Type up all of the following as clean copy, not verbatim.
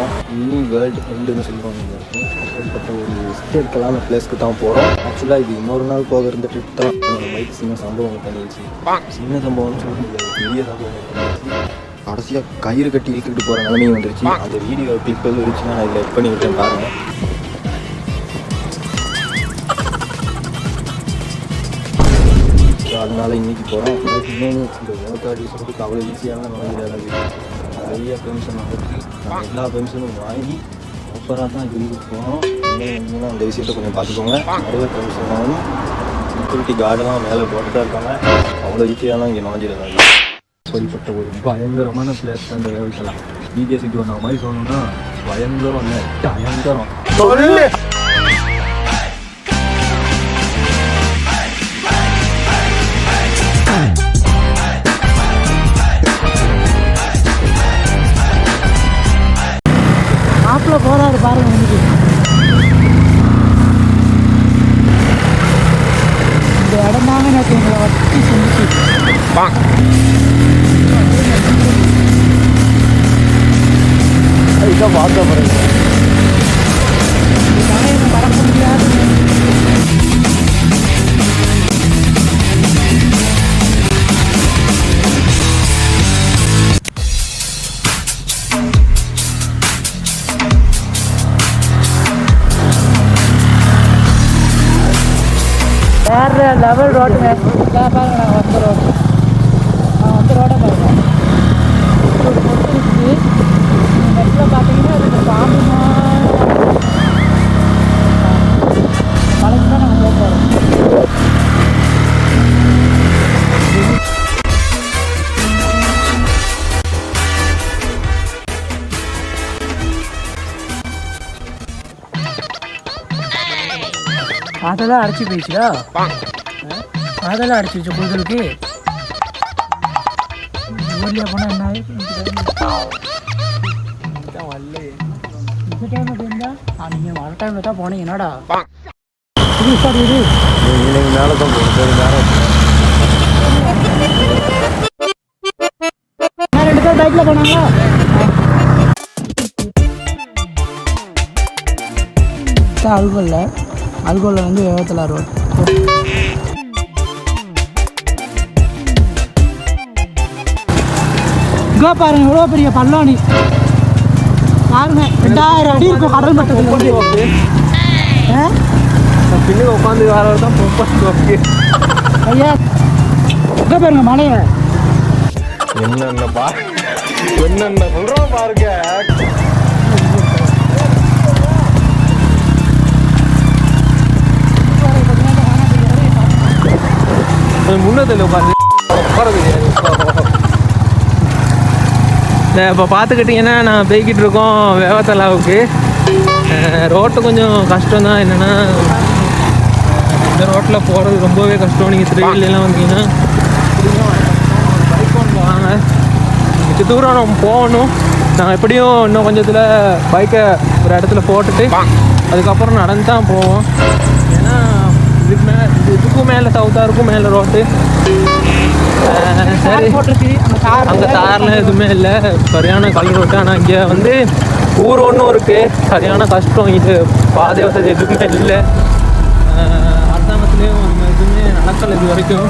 போகிறோம். Mini world எண்டுன்னு சொல்லுவாங்க. அப்படிப்பட்ட ஒரு ஸ்டேட்கெல்லாம் பிளேஸ்க்கு தான் போகிறோம். ஆக்சுவலாக இது இன்னொரு நாள் போக இருந்த ட்ரிப் தான். பைக் சின்ன சம்பவம் பண்ணிடுச்சு. சின்ன சம்பவம்னு சொல்ல முடியாது, பெரிய சம்பவம் பண்ணிடுச்சு. கடைசியாக கயிறு கட்டி இழுத்துக்கிட்டு போகிற நிலைமையும் வந்துருச்சு. அந்த வீடியோ கிளிப்பில் இருந்துச்சுன்னா நான் இதில் எட் பண்ணி விட்டேன் பாருங்கள். அதனால இன்றைக்கி போகிறோம். இன்னொன்று இந்த வேலைக்காடி சொல்லிட்டு அவ்வளோ ஈஸியான நோய்கள் நிறைய பென்ஷன் ஆகிருக்கு. நான் எல்லா பென்ஷனும் வாங்கி சூப்பராக தான் இதுக்கு போகிறோம். இன்னும் அந்த விஷயத்தை கொஞ்சம் பார்த்துக்கோங்க. நிறைய பென்ஷன் வாங்கணும். செக்யூரிட்டி கார்டெல்லாம் மேலே போட்டு தான் இருக்காங்க. அவ்வளோ ஈஸியாலாம் இங்கே நுழைஞ்சிருந்தாங்க. அப்படிப்பட்ட ஒரு பயங்கரமான பிளேஸ் தான் இந்த வேலைக்கெல்லாம். பிஜேசிக்கு வந்த மாதிரி சொல்லணும்னா பயங்கரம் இல்லை, பயங்கரம். மாப்பிள்ள போறாரு பாருங்க. இந்த இடம் தாங்க எனக்கு எங்களை வச்சு செஞ்சுச்சு. இதுதான் பார்க்க போகிறேன். மறக்க முடியாது. வேறு லெவல் ரோடுங்க. பாருங்க, நாங்கள் வந்த ரோடு, வந்த ரோடை பாருங்க. ஒரு பொட்டு இருக்குது. நெட்டில் பார்த்தீங்கன்னா அது பாம்பு மலைக்கு தான் நாங்கள் போக போகிறோம். அதெல்லாம் அடைச்சி போயிடுச்சுடா. அதெல்லாம் அடைச்சி வச்சு கோயிலுக்கு ஊர்லேயே போனால் என்ன இந்த டைமில் போயிருந்தா நீங்கள் மழை டைமில் தான் போனீங்க. என்னடா இது சார், இது மேலே தான் போகிறேன். 2 பேர் பைக்கில் போனாங்களா? அல்கோலில் வந்து 76 ரோடு. இங்கே பாருங்க, எவ்வளோ பெரிய பல்லானி பாருங்க. 2000 அடி இருக்கும் கடல் மட்டத்தில். பின்னுக்கு உட்காந்து வேற தான் ஐயா, இங்கே பாருங்க மலையை. என்னென்ன சொல்கிறோம் பாருங்க. முன்னதில் உட்காந்து இப்போ பார்த்துக்கிட்டிங்கன்னா நான் போய்கிட்டு இருக்கோம் வேவத்தலாவுக்கு. ரோட்டு கொஞ்சம் கஷ்டம் தான். என்னென்னா இந்த ரோட்டில் போகிறது ரொம்பவே கஷ்டம். நீங்கள் திருவிழெல்லாம் வந்தீங்கன்னா பைக் ஒன்று வாங்க. மிச்ச தூரம் நம்ம போகணும். நாங்கள் எப்படியும் இன்னும் கொஞ்சத்தில் பைக்கை ஒரு இடத்துல போட்டுட்டு அதுக்கப்புறம் நடந்து தான் போவோம். ஏன்னா இதுக்கும் மேலே சவுத்தாக இருக்கும் மேலே ரோட்டு. சரி, அங்கே தாரெலாம் எதுவுமே இல்லை, சரியான கல் ரோட்டு. ஆனால் இங்கே வந்து ஊர் ஒன்றும் இருக்குது, சரியான கஷ்டம். இது பாதை வசதி எதுவுமே இல்லை. அரசாங்கத்துலேயும் எதுவுமே நடக்கலை இது வரைக்கும்.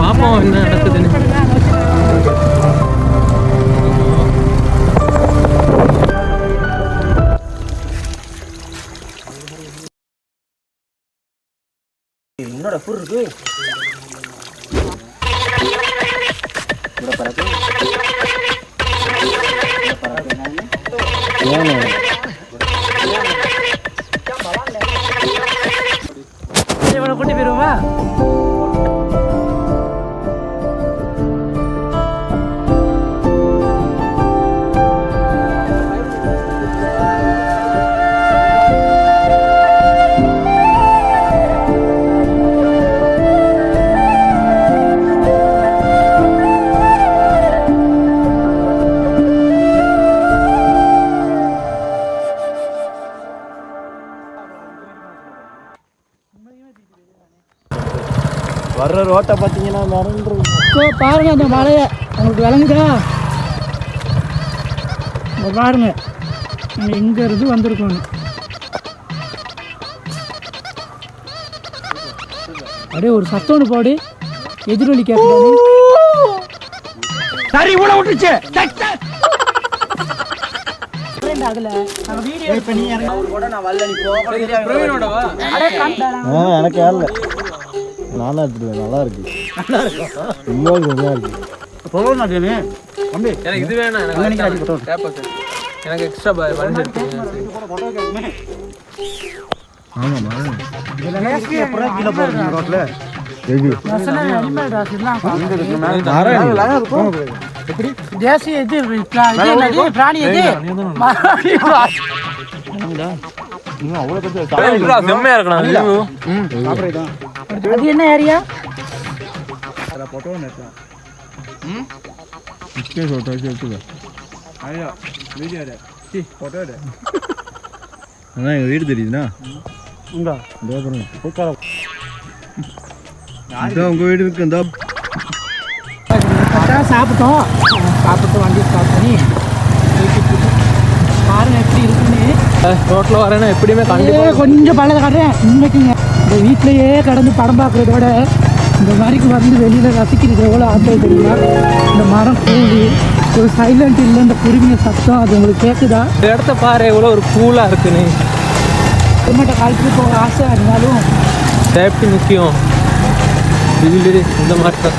பார்ப்போம் என்ன நடக்குதுன்னு. என்னோட ஃபுட் இருக்கு கூட்டி போயிருவா. வர்ற ரோட்டை பார்த்தீங்கன்னா ஸோ பாருங்கள் அந்த மலையை உங்களுக்கு விளங்குதா? இங்கே பாருங்கள் நீங்கள் இங்கேருந்து வந்திருக்கணும். அப்படியே ஒரு சத்தோடு போடு, எதிரொலி கேட்குறாரு. சரி இவ்வளோ விட்டுச்சு. எனக்கு ஏறல, நானா எடுத்துடுவேன். நல்லா இருக்கு, ரொம்ப நல்லா இருக்கு. எனக்கு இது வேணாம், எனக்கு எக்ஸ்ட்ரா வளைஞ்சு எடுத்துங்க. ஆமாம்மா, தேசிய இது பிராணி எது? செம்மையா இருக்கணும். அது என்ன ஏரியா? அதான் எங்கள் வீடு தெரியுதுண்ணா. உங்கள் வீடு இருக்கு. இந்த சாப்பிட்டு வண்டி ஸ்டார்ட் பண்ணி பாருங்க எப்படி இருக்குன்னு. ரோட்டில் வரேன்னா எப்படியுமே கண்டிப்பாக கொஞ்சம் பழக காட்டுறேன். இன்னைக்குங்க இந்த வீட்டிலையே கடந்து படம் பார்க்குறத விட இந்த மாதிரிக்கு வந்து வெளியில் ரசிக்கிறது எவ்வளோ ஆசை தெரியுமா? இந்த மரம் கூலி ஒரு சைலண்ட் இல்லை, இந்த குருவிங்க சத்தம் அது உங்களுக்கு கேட்குதா? இந்த இடத்த பாரு எவ்வளோ ஒரு கூலாக இருக்குன்னு. ஹெல்மெட்டை காலத்துக்கு போக ஆசை இருந்தாலும் சேஃப்டி முக்கியம். இது இந்த மாதிரி தான்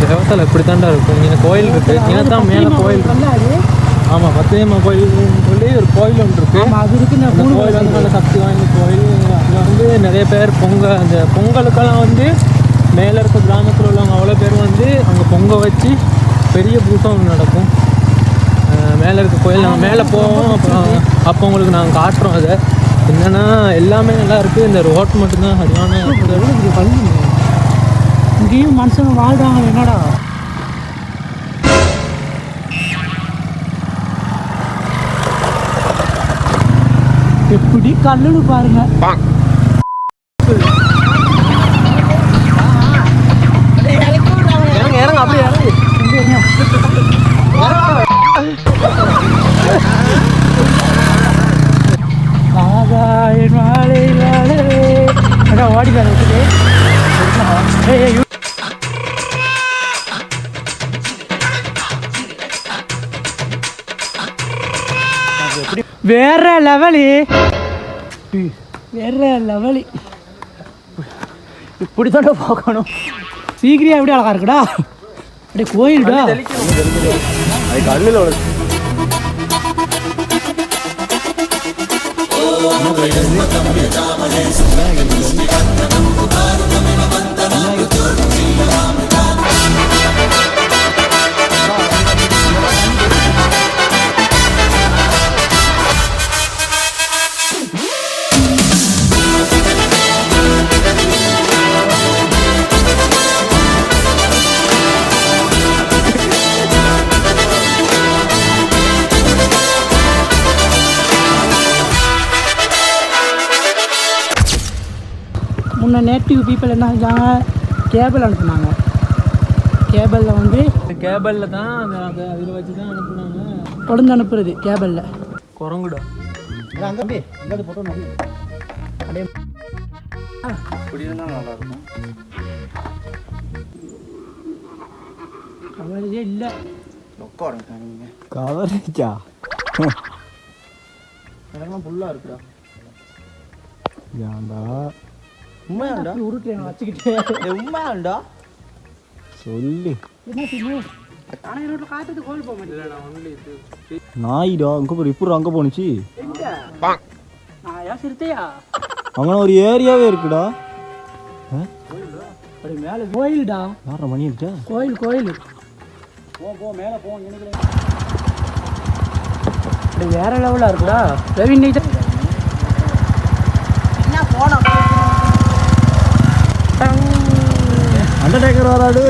தேவத்தால் இப்படி தாண்டா இருக்கும். இங்கே கோயில் இருக்குது, இங்கே தான் மேலே கோயில் இருக்கு. ஆமாம், பத்தியம்மா கோயில் சொல்லி ஒரு கோயில் ஒன்று இருக்குது. அது இருக்கு. அந்த கோயில் வந்து நல்ல சக்தி வாய்ந்த கோயில். அதில் வந்து நிறைய பேர் அந்த பொங்கலுக்கெல்லாம் வந்து மேலே இருக்க கிராமத்தில் உள்ளவங்க அவ்வளோ பேர் வந்து அங்கே பொங்கல் வச்சு பெரிய பூசம் ஒன்று நடக்கும். மேலே இருக்க கோயில் நாங்கள் மேலே போவோம். அப்போ உங்களுக்கு நாங்கள் காட்டுறோம். அதை என்னென்னா எல்லாமே நல்லா இருக்குது. இந்த ரோட் மட்டும்தான் சரியான. இங்கேயும் மனுஷங்க வாழ்றாங்க. என்னடா எப்படி கல்லுன்னு பாருங்க. இறங்க அப்படியே இறங்கு. ஓடி வச்சுட்டு வேற லெவலு, வேற லெவலு. இப்படி தானே பார்க்கணும். சீக்கிரம் எப்படி அழகா இருக்குடா. அப்படியே கோயில்டா. அது கல்லில் முன்ன நேட்டிவ் பீப்புள் என்ன செஞ்சாங்க, கேபிள் அனுப்புனாங்க. கேபிளில் வந்து கேபிளில் தான் அதை அதில் வச்சு தான் அனுப்புனாங்க. கொழுந்து அனுப்புறது கேபிளில். குரங்குடா அப்படியே கவலையே இல்லை. கவரிச்சா அதெல்லாம் ஃபுல்லாக இருக்குடா. ஏன்டா உண்மையாண்டா உருட்டுறேன் வச்சுக்கிட்டே. உண்மையாண்டா சொல்லு. என்ன செய்யும்? ஆனால் ரோட்டில் காத்துட்டு கோயில் போக மாட்டேன். நாயிடா அங்கே போய் இப்போ அங்கே போணுச்சு. நாயா சிறுத்தையா? அங்கே ஒரு ஏரியாவே இருக்குடா. அப்படி மேலே கோயில்டா. யார மணி இருக்கா? கோயில் கோயில். போ மேலே போ. அப்படி வேற லெவலாக இருக்குடா. ரவி இன்னைக்கு என்ன போனோம். அண்டர்டேக்கர் வராடு.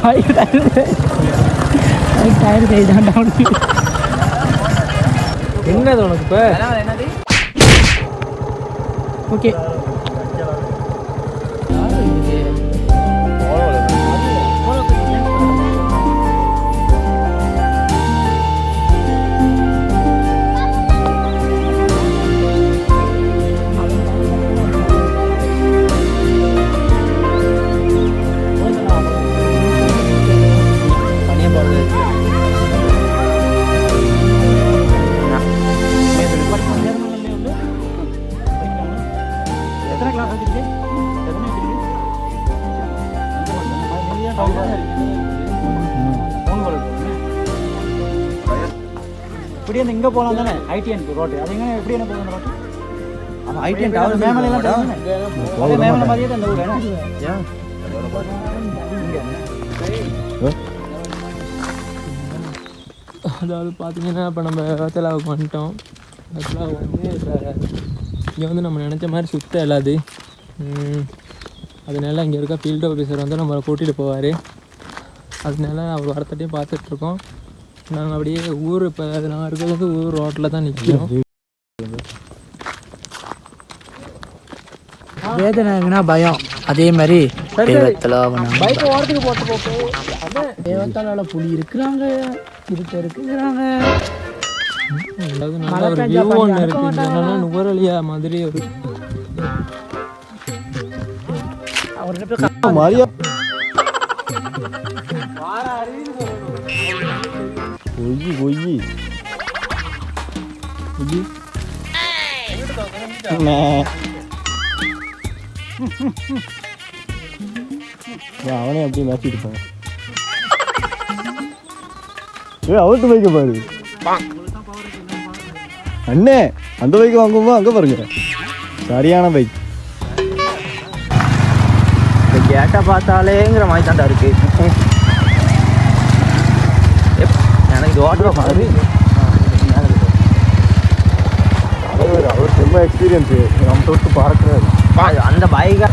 பைக் டயர் செய்தான் டவுன். என்னது உனக்கு இப்போ? ஓகே எத்தனை கிளாஸ் வச்சிருக்கு? எத்தனை வச்சிருக்கு? இப்படி அந்த இங்கே போகலாம் தானே ஐடிஎன் ரோட்டு அது எங்கே எப்படி என்ன போகுது ரோட்டு? ஐடிஎன் டவர் மேமலாம் மேமலை மாதிரியே தான் அந்த ஊர் அதாவது பார்த்தீங்கன்னா இப்போ நம்ம வெத்தலாவுக்கு வந்துட்டோம். வெத்தலாவுக்கு வந்து இப்போ இங்கே வந்து நம்ம நினச்ச மாதிரி சுத்த இல்லாது. அதனால இங்கே இருக்க ஃபீல்டு ஆஃபீஸர் வந்து நம்மளை கூட்டிகிட்டு போவார். அதனால அவர் வரத்தட்டையும் பார்த்துட்ருக்கோம். நாங்கள் அப்படியே ஊர் இப்போ நான் இருக்கிறது வந்து ஊர் ரோட்டில் தான் நிற்கிறோம். வேதனைனா பயம் அதே மாதிரி பைக்கை ஓரத்துக்கு போட்டு போட்டு தேவத்தால புலி இருக்கிறாங்க இருக்குங்கிறாங்க. அதாவது நல்ல ஒரு வியூ ஒன்று இருக்குது. என்னன்னா நுவரலியா மாதிரி ஒரு மாரியா பொய்யி அவனே அப்படியே மாற்றிட்டு இருப்பான். அவுட்டு பைக்க பாரு அண்ணே, அந்த பைக் வாங்கும்போது அங்கே பாருங்க சரியான பைக். இந்த கேட்டை பார்த்தாலேங்கிற மாதிரி தாண்டா இருக்கு. எனக்கு இது ஓட்டுற மாதிரி அவர் ரொம்ப எக்ஸ்பீரியன்ஸு நம்ம தொட்டு பார்க்குறாரு. அந்த பைக்கை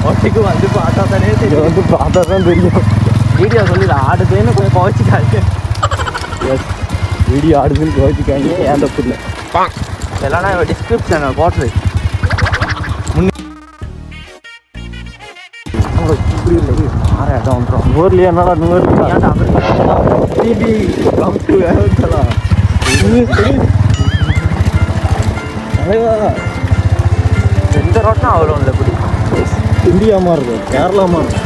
ஓட்டுக்கு வந்து பார்த்தா தானே தெரியும். வந்து பார்த்தா தான் தெரியும். வீடியோ சொல்லி ஆடுதுன்னு கொஞ்சம் குறைச்சிக்காங்க. S, video ஆடுதுன்னு குறைச்சிக்காங்க. ஏன் தப்பு இல்லை. இதெல்லாம் டிஸ்கிரிப்ஷன் போட்டுரு. ஊர்லயே என்னடா எந்த ரோட்னா அவ்வளோ இல்லை. இப்படி இந்தியா மாதிரி இருக்கும், கேரளா மாதிரி இருக்கும்.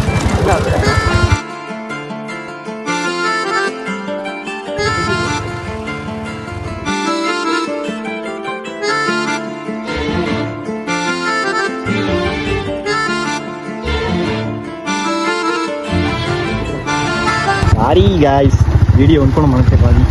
சாரி காய்ஸ், வீடியோ ஒன் பண்ண மனசே பாதி.